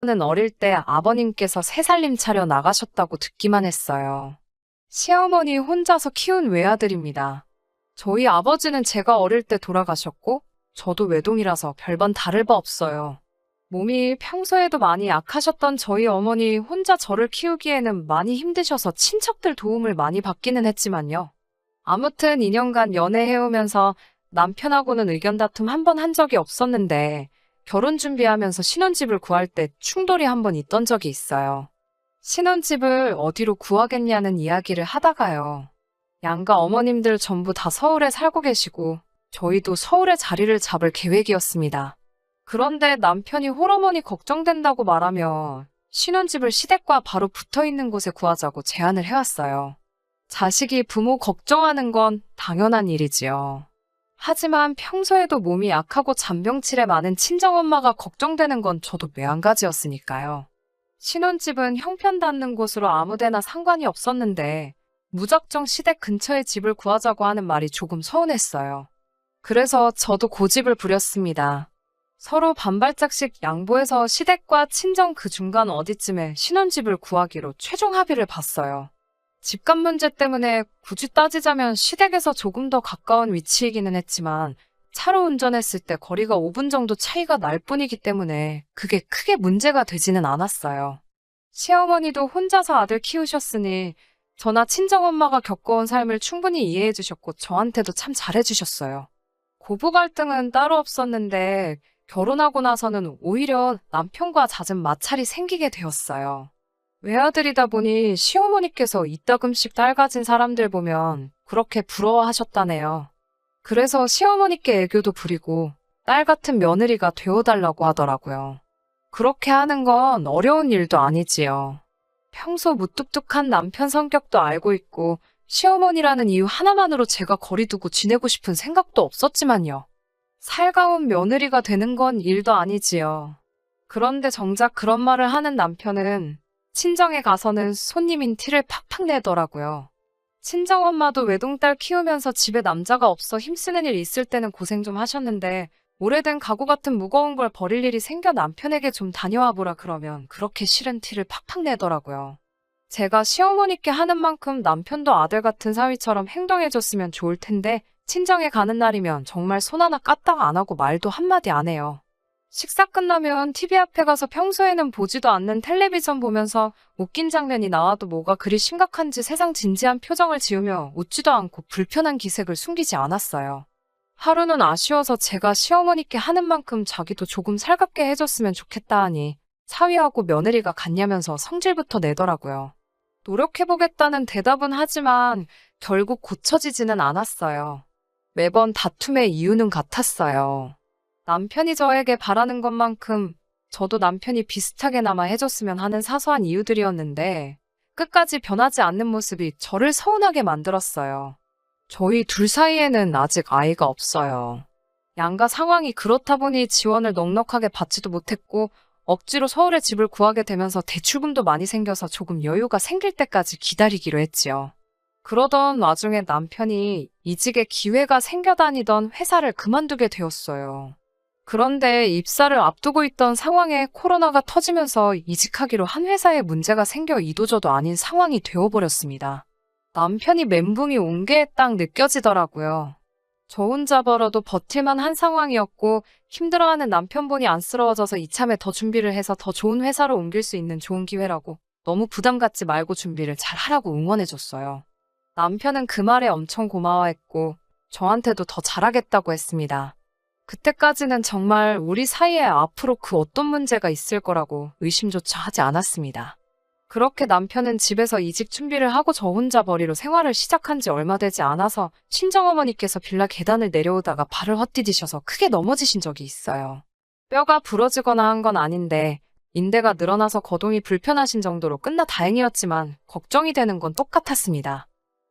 저는 어릴 때 아버님께서 새살림 차려 나가셨다고 듣기만 했어요. 시어머니 혼자서 키운 외아들입니다. 저희 아버지는 제가 어릴 때 돌아가셨고, 저도 외동이라서 별반 다를 바 없어요. 몸이 평소에도 많이 약하셨던 저희 어머니 혼자 저를 키우기에는 많이 힘드셔서 친척들 도움을 많이 받기는 했지만요. 아무튼 2년간 연애해오면서 남편하고는 의견 다툼 한 번 한 적이 없었는데, 결혼 준비하면서 신혼집을 구할 때 충돌이 한 번 있던 적이 있어요. 신혼집을 어디로 구하겠냐는 이야기를 하다가요. 양가 어머님들 전부 다 서울에 살고 계시고, 저희도 서울에 자리를 잡을 계획이었습니다. 그런데 남편이 홀어머니 걱정된다고 말하며 신혼집을 시댁과 바로 붙어 있는 곳에 구하자고 제안을 해왔어요. 자식이 부모 걱정하는 건 당연한 일이지요. 하지만 평소에도 몸이 약하고 잔병치레 많은 친정엄마가 걱정되는 건 저도 매한가지였으니까요. 신혼집은 형편 닿는 곳으로 아무데나 상관이 없었는데 무작정 시댁 근처에 집을 구하자고 하는 말이 조금 서운했어요. 그래서 저도 고집을 부렸습니다. 서로 반발짝씩 양보해서 시댁과 친정 그 중간 어디쯤에 신혼집을 구하기로 최종 합의를 봤어요. 집값 문제 때문에 굳이 따지자면 시댁에서 조금 더 가까운 위치이기는 했지만 차로 운전했을 때 거리가 5분 정도 차이가 날 뿐이기 때문에 그게 크게 문제가 되지는 않았어요. 시어머니도 혼자서 아들 키우셨으니 저나 친정엄마가 겪어온 삶을 충분히 이해해 주셨고 저한테도 참 잘해 주셨어요. 고부 갈등은 따로 없었는데 결혼하고 나서는 오히려 남편과 잦은 마찰이 생기게 되었어요. 외아들이다 보니 시어머니께서 이따금씩 딸 가진 사람들 보면 그렇게 부러워하셨다네요. 그래서 시어머니께 애교도 부리고 딸 같은 며느리가 되어달라고 하더라고요. 그렇게 하는 건 어려운 일도 아니지요. 평소 무뚝뚝한 남편 성격도 알고 있고 시어머니라는 이유 하나만으로 제가 거리두고 지내고 싶은 생각도 없었지만요. 살가운 며느리가 되는 건 일도 아니지요. 그런데 정작 그런 말을 하는 남편은 친정에 가서는 손님인 티를 팍팍 내더라고요. 친정엄마도 외동딸 키우면서 집에 남자가 없어 힘쓰는 일 있을 때는 고생 좀 하셨는데 오래된 가구 같은 무거운 걸 버릴 일이 생겨 남편에게 좀 다녀와 보라 그러면 그렇게 싫은 티를 팍팍 내더라고요. 제가 시어머니께 하는 만큼 남편도 아들 같은 사위처럼 행동해줬으면 좋을 텐데 친정에 가는 날이면 정말 손 하나 까딱 안 하고 말도 한마디 안 해요. 식사 끝나면 TV 앞에 가서 평소에는 보지도 않는 텔레비전 보면서 웃긴 장면이 나와도 뭐가 그리 심각한지 세상 진지한 표정을 지으며 웃지도 않고 불편한 기색을 숨기지 않았어요. 하루는 아쉬워서 제가 시어머니께 하는 만큼 자기도 조금 살갑게 해줬으면 좋겠다 하니 사위하고 며느리가 같냐면서 성질부터 내더라고요. 노력해보겠다는 대답은 하지만 결국 고쳐지지는 않았어요. 매번 다툼의 이유는 같았어요. 남편이 저에게 바라는 것만큼 저도 남편이 비슷하게나마 해줬으면 하는 사소한 이유들이었는데 끝까지 변하지 않는 모습이 저를 서운하게 만들었어요. 저희 둘 사이에는 아직 아이가 없어요. 양가 상황이 그렇다 보니 지원을 넉넉하게 받지도 못했고 억지로 서울에 집을 구하게 되면서 대출금도 많이 생겨서 조금 여유가 생길 때까지 기다리기로 했지요. 그러던 와중에 남편이 이직의 기회가 생겨다니던 회사를 그만두게 되었어요. 그런데 입사를 앞두고 있던 상황에 코로나가 터지면서 이직하기로 한 회사에 문제가 생겨 이도저도 아닌 상황이 되어버렸습니다. 남편이 멘붕이 온 게 딱 느껴지더라고요. 저 혼자 벌어도 버틸만 한 상황이었고 힘들어하는 남편 보니 안쓰러워져서 이참에 더 준비를 해서 더 좋은 회사로 옮길 수 있는 좋은 기회라고 너무 부담 갖지 말고 준비를 잘 하라고 응원해줬어요. 남편은 그 말에 엄청 고마워했고 저한테도 더 잘하겠다고 했습니다. 그때까지는 정말 우리 사이에 앞으로 그 어떤 문제가 있을 거라고 의심조차 하지 않았습니다. 그렇게 남편은 집에서 이직 준비를 하고 저 혼자 벌이로 생활을 시작한 지 얼마 되지 않아서 친정어머니께서 빌라 계단을 내려오다가 발을 헛디디셔서 크게 넘어지신 적이 있어요. 뼈가 부러지거나 한 건 아닌데 인대가 늘어나서 거동이 불편하신 정도로 끝나 다행이었지만 걱정이 되는 건 똑같았습니다.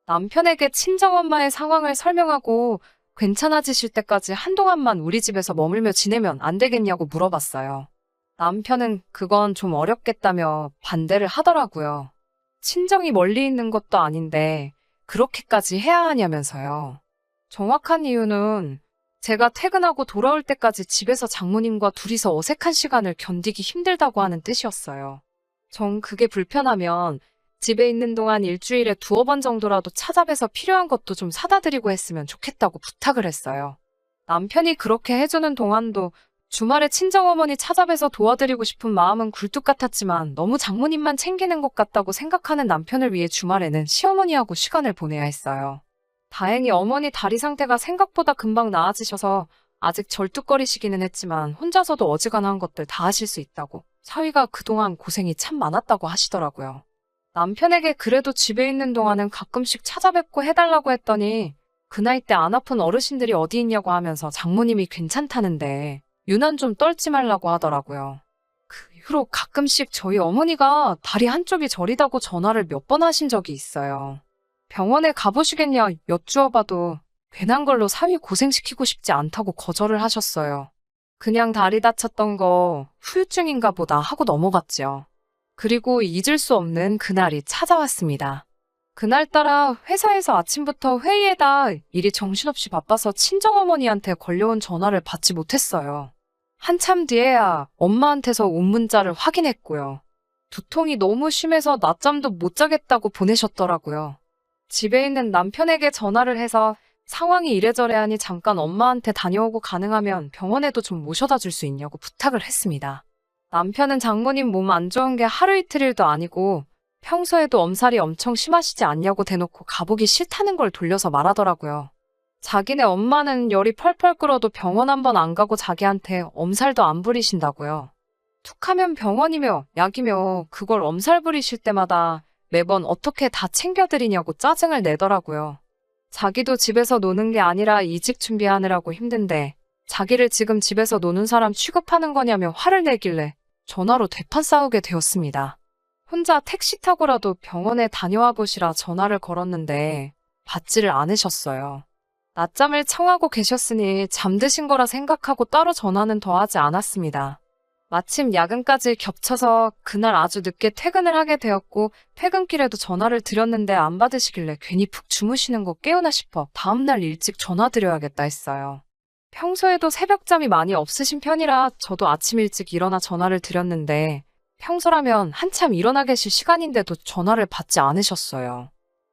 남편에게 친정엄마의 상황을 설명하고 괜찮아지실 때까지 한동안만 우리 집에서 머물며 지내면 안 되겠냐고 물어봤어요. 남편은 그건 좀 어렵겠다며 반대를 하더라고요. 친정이 멀리 있는 것도 아닌데 그렇게까지 해야 하냐면서요. 정확한 이유는 제가 퇴근하고 돌아올 때까지 집에서 장모님과 둘이서 어색한 시간을 견디기 힘들다고 하는 뜻이었어요. 전 그게 불편하면 집에 있는 동안 일주일에 두어 번 정도라도 찾아뵈서 필요한 것도 좀 사다 드리고 했으면 좋겠다고 부탁을 했어요. 남편이 그렇게 해주는 동안도 주말에 친정어머니 찾아뵈서 도와드리고 싶은 마음은 굴뚝 같았지만 너무 장모님만 챙기는 것 같다고 생각하는 남편을 위해 주말에는 시어머니하고 시간을 보내야 했어요. 다행히 어머니 다리 상태가 생각보다 금방 나아지셔서 아직 절뚝거리시기는 했지만 혼자서도 어지간한 것들 다 하실 수 있다고 사위가 그동안 고생이 참 많았다고 하시더라고요. 남편에게 그래도 집에 있는 동안은 가끔씩 찾아뵙고 해달라고 했더니 그 나이 때 안 아픈 어르신들이 어디 있냐고 하면서 장모님이 괜찮다는데 유난 좀 떨지 말라고 하더라고요. 그 이후로 가끔씩 저희 어머니가 다리 한쪽이 저리다고 전화를 몇 번 하신 적이 있어요. 병원에 가보시겠냐 여쭈어봐도 괜한 걸로 사위 고생시키고 싶지 않다고 거절을 하셨어요. 그냥 다리 다쳤던 거 후유증인가 보다 하고 넘어갔죠. 그리고 잊을 수 없는 그날이 찾아왔습니다. 그날따라 회사에서 아침부터 회의에다 일이 정신없이 바빠서 친정어머니한테 걸려온 전화를 받지 못했어요. 한참 뒤에야 엄마한테서 온 문자를 확인했고요. 두통이 너무 심해서 낮잠도 못 자겠다고 보내셨더라고요. 집에 있는 남편에게 전화를 해서 상황이 이래저래 하니 잠깐 엄마한테 다녀오고 가능하면 병원에도 좀 모셔다 줄 수 있냐고 부탁을 했습니다. 남편은 장모님 몸 안 좋은 게 하루 이틀일도 아니고 평소에도 엄살이 엄청 심하시지 않냐고 대놓고 가보기 싫다는 걸 돌려서 말하더라고요. 자기네 엄마는 열이 펄펄 끓어도 병원 한 번 안 가고 자기한테 엄살도 안 부리신다고요. 툭하면 병원이며 약이며 그걸 엄살 부리실 때마다 매번 어떻게 다 챙겨드리냐고 짜증을 내더라고요. 자기도 집에서 노는 게 아니라 이직 준비하느라고 힘든데 자기를 지금 집에서 노는 사람 취급하는 거냐며 화를 내길래 전화로 대판 싸우게 되었습니다. 혼자 택시 타고라도 병원에 다녀와 보시라 전화를 걸었는데 받지를 않으셨어요. 낮잠을 청하고 계셨으니 잠드신 거라 생각하고 따로 전화는 더 하지 않았습니다. 마침 야근까지 겹쳐서 그날 아주 늦게 퇴근을 하게 되었고 퇴근길에도 전화를 드렸는데 안 받으시길래 괜히 푹 주무시는 거 깨우나 싶어 다음날 일찍 전화드려야겠다 했어요. 평소에도 새벽잠이 많이 없으신 편이라 저도 아침 일찍 일어나 전화를 드렸는데 평소라면 한참 일어나 계실 시간인데도 전화를 받지 않으셨어요.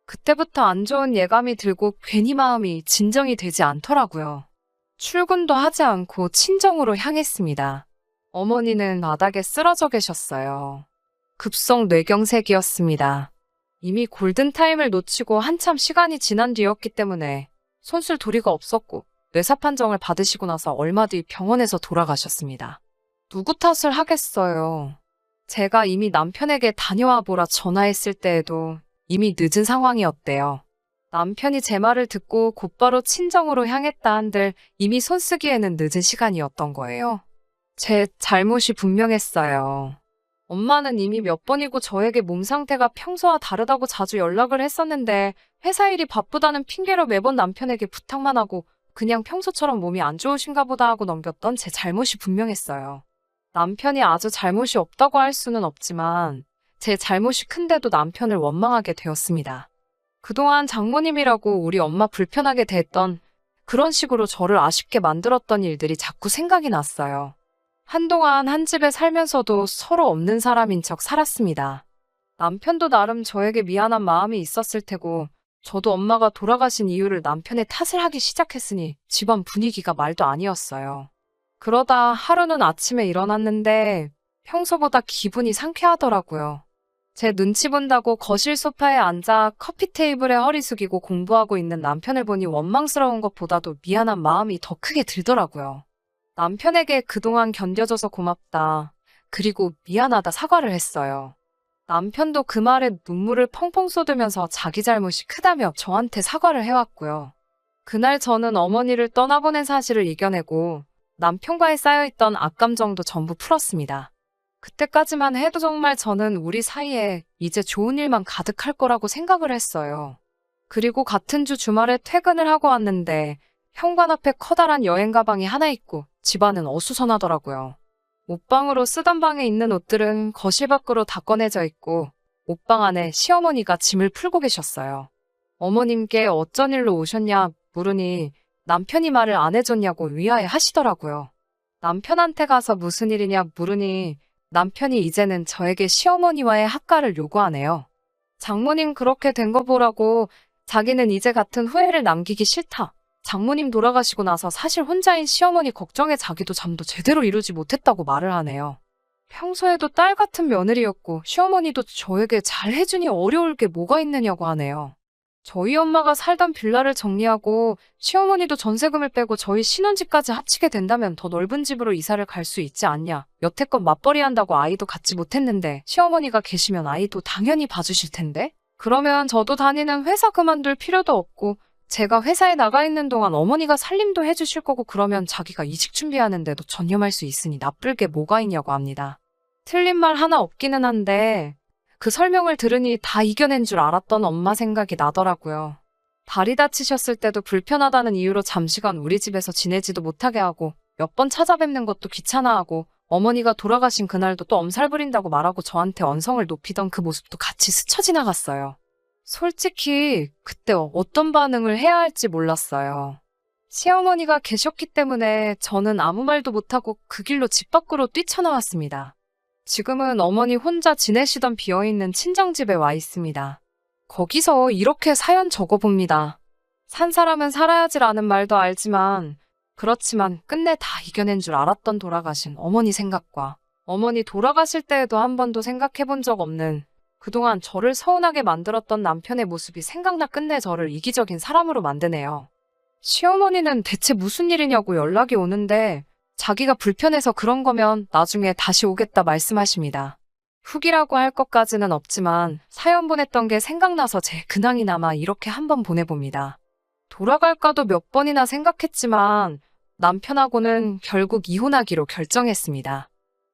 그때부터 안 좋은 예감이 들고 괜히 마음이 진정이 되지 않더라고요. 출근도 하지 않고 친정으로 향했습니다. 어머니는 바닥에 쓰러져 계셨어요. 급성 뇌경색이었습니다. 이미 골든타임을 놓치고 한참 시간이 지난 뒤였기 때문에 손쓸 도리가 없었고 뇌사 판정을 받으시고 나서 얼마 뒤 병원에서 돌아가셨습니다. 누구 탓을 하겠어요. 제가 이미 남편에게 다녀와 보라 전화했을 때에도 이미 늦은 상황이었대요. 남편이 제 말을 듣고 곧바로 친정으로 향했다 한들 이미 손쓰기에는 늦은 시간이었던 거예요. 제 잘못이 분명했어요. 엄마는 이미 몇 번이고 저에게 몸 상태가 평소와 다르다고 자주 연락을 했었는데 회사 일이 바쁘다는 핑계로 매번 남편에게 부탁만 하고 그냥 평소처럼 몸이 안 좋으신가 보다 하고 넘겼던 제 잘못이 분명했어요. 남편이 아주 잘못이 없다고 할 수는 없지만 제 잘못이 큰데도 남편을 원망하게 되었습니다. 그동안 장모님이라고 우리 엄마 불편하게 대했던 그런 식으로 저를 아쉽게 만들었던 일들이 자꾸 생각이 났어요. 한동안 한 집에 살면서도 서로 없는 사람인 척 살았습니다. 남편도 나름 저에게 미안한 마음이 있었을 테고 저도 엄마가 돌아가신 이유를 남편의 탓을 하기 시작했으니 집안 분위기가 말도 아니었어요. 그러다 하루는 아침에 일어났는데 평소보다 기분이 상쾌하더라고요. 제 눈치 본다고 거실 소파에 앉아 커피 테이블에 허리 숙이고 공부하고 있는 남편을 보니 원망스러운 것보다도 미안한 마음이 더 크게 들더라고요. 남편에게 그동안 견뎌줘서 고맙다. 그리고 미안하다 사과를 했어요. 남편도 그 말에 눈물을 펑펑 쏟으면서 자기 잘못이 크다며 저한테 사과를 해왔고요. 그날 저는 어머니를 떠나보낸 사실을 이겨내고 남편과의 쌓여있던 악감정도 전부 풀었습니다. 그때까지만 해도 정말 저는 우리 사이에 이제 좋은 일만 가득할 거라고 생각을 했어요. 그리고 같은 주 주말에 퇴근을 하고 왔는데 현관 앞에 커다란 여행 가방이 하나 있고 집안은 어수선하더라고요. 옷방으로 쓰던 방에 있는 옷들은 거실 밖으로 다 꺼내져 있고 옷방 안에 시어머니가 짐을 풀고 계셨어요. 어머님께 어쩐 일로 오셨냐 물으니 남편이 말을 안 해줬냐고 위하해 하시더라고요. 남편한테 가서 무슨 일이냐 물으니 남편이 이제는 저에게 시어머니와의 합가를 요구하네요. 장모님 그렇게 된 거 보라고 자기는 이제 같은 후회를 남기기 싫다. 장모님 돌아가시고 나서 사실 혼자인 시어머니 걱정에 자기도 잠도 제대로 이루지 못했다고 말을 하네요. 평소에도 딸 같은 며느리였고 시어머니도 저에게 잘 해주니 어려울 게 뭐가 있느냐고 하네요. 저희 엄마가 살던 빌라를 정리하고 시어머니도 전세금을 빼고 저희 신혼집까지 합치게 된다면 더 넓은 집으로 이사를 갈 수 있지 않냐. 여태껏 맞벌이 한다고 아이도 갖지 못했는데 시어머니가 계시면 아이도 당연히 봐주실 텐데? 그러면 저도 다니는 회사 그만둘 필요도 없고 제가 회사에 나가 있는 동안 어머니가 살림도 해주실 거고 그러면 자기가 이직 준비하는데도 전념할 수 있으니 나쁠 게 뭐가 있냐고 합니다. 틀린 말 하나 없기는 한데 그 설명을 들으니 다 이겨낸 줄 알았던 엄마 생각이 나더라고요. 다리 다치셨을 때도 불편하다는 이유로 잠시간 우리 집에서 지내지도 못하게 하고 몇 번 찾아뵙는 것도 귀찮아하고 어머니가 돌아가신 그날도 또 엄살 부린다고 말하고 저한테 언성을 높이던 그 모습도 같이 스쳐 지나갔어요. 솔직히 그때 어떤 반응을 해야 할지 몰랐어요. 시어머니가 계셨기 때문에 저는 아무 말도 못하고 그 길로 집 밖으로 뛰쳐나왔습니다. 지금은 어머니 혼자 지내시던 비어있는 친정집에 와 있습니다. 거기서 이렇게 사연 적어봅니다. 산 사람은 살아야지라는 말도 알지만 그렇지만 끝내 다 이겨낸 줄 알았던 돌아가신 어머니 생각과 어머니 돌아가실 때에도 한 번도 생각해본 적 없는 그동안 저를 서운하게 만들었던 남편의 모습이 생각나 끝내 저를 이기적인 사람으로 만드네요. 시어머니는 대체 무슨 일이냐고 연락이 오는데 자기가 불편해서 그런 거면 나중에 다시 오겠다 말씀하십니다. 후기라고 할 것까지는 없지만 사연 보냈던 게 생각나서 제 근황이 남아 이렇게 한번 보내봅니다. 돌아갈까도 몇 번이나 생각했지만 남편하고는 결국 이혼하기로 결정했습니다.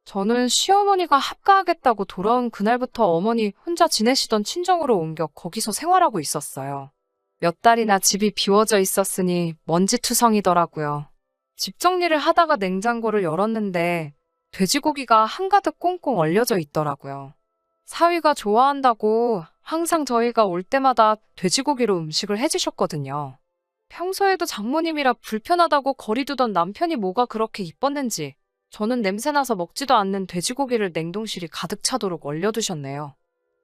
저는 시어머니가 합가하겠다고 돌아온 그날부터 어머니 혼자 지내시던 친정으로 옮겨 거기서 생활하고 있었어요. 몇 달이나 집이 비워져 있었으니 먼지투성이더라고요. 집 정리를 하다가 냉장고를 열었는데 돼지고기가 한가득 꽁꽁 얼려져 있더라고요. 사위가 좋아한다고 항상 저희가 올 때마다 돼지고기로 음식을 해주셨거든요. 평소에도 장모님이라 불편하다고 거리두던 남편이 뭐가 그렇게 이뻤는지 저는 냄새나서 먹지도 않는 돼지고기를 냉동실이 가득 차도록 얼려두셨네요.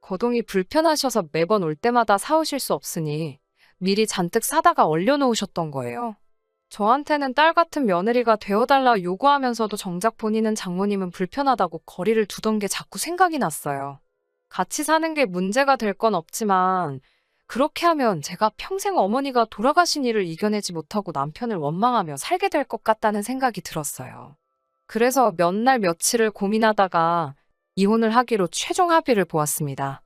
거동이 불편하셔서 매번 올 때마다 사오실 수 없으니 미리 잔뜩 사다가 얼려놓으셨던 거예요. 저한테는 딸 같은 며느리가 되어달라 요구하면서도 정작 본인은 장모님은 불편하다고 거리를 두던 게 자꾸 생각이 났어요. 같이 사는 게 문제가 될 건 없지만 그렇게 하면 제가 평생 어머니가 돌아가신 일을 이겨내지 못하고 남편을 원망하며 살게 될 것 같다는 생각이 들었어요. 그래서 몇 날 며칠을 고민하다가 이혼을 하기로 최종 합의를 보았습니다.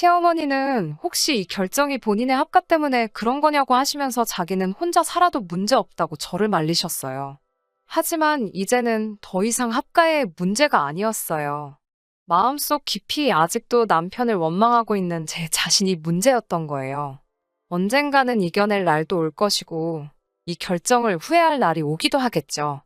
시어머니는 혹시 이 결정이 본인의 합가 때문에 그런 거냐고 하시면서 자기는 혼자 살아도 문제 없다고 저를 말리셨어요. 하지만 이제는 더 이상 합가의 문제가 아니었어요. 마음속 깊이 아직도 남편을 원망하고 있는 제 자신이 문제였던 거예요. 언젠가는 이겨낼 날도 올 것이고 이 결정을 후회할 날이 오기도 하겠죠.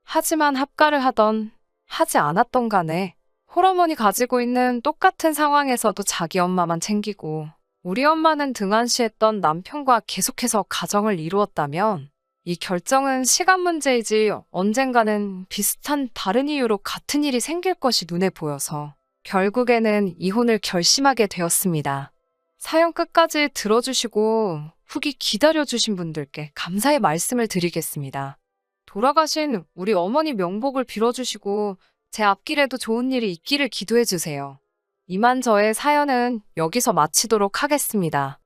하지만 합가를 하던 하지 않았던 간에 홀어머니 가지고 있는 똑같은 상황에서도 자기 엄마만 챙기고 우리 엄마는 등한시했던 남편과 계속해서 가정을 이루었다면 이 결정은 시간 문제이지 언젠가는 비슷한 다른 이유로 같은 일이 생길 것이 눈에 보여서 결국에는 이혼을 결심하게 되었습니다. 사연 끝까지 들어주시고 후기 기다려주신 분들께 감사의 말씀을 드리겠습니다. 돌아가신 우리 어머니 명복을 빌어주시고 제 앞길에도 좋은 일이 있기를 기도해주세요. 이만 저의 사연은 여기서 마치도록 하겠습니다.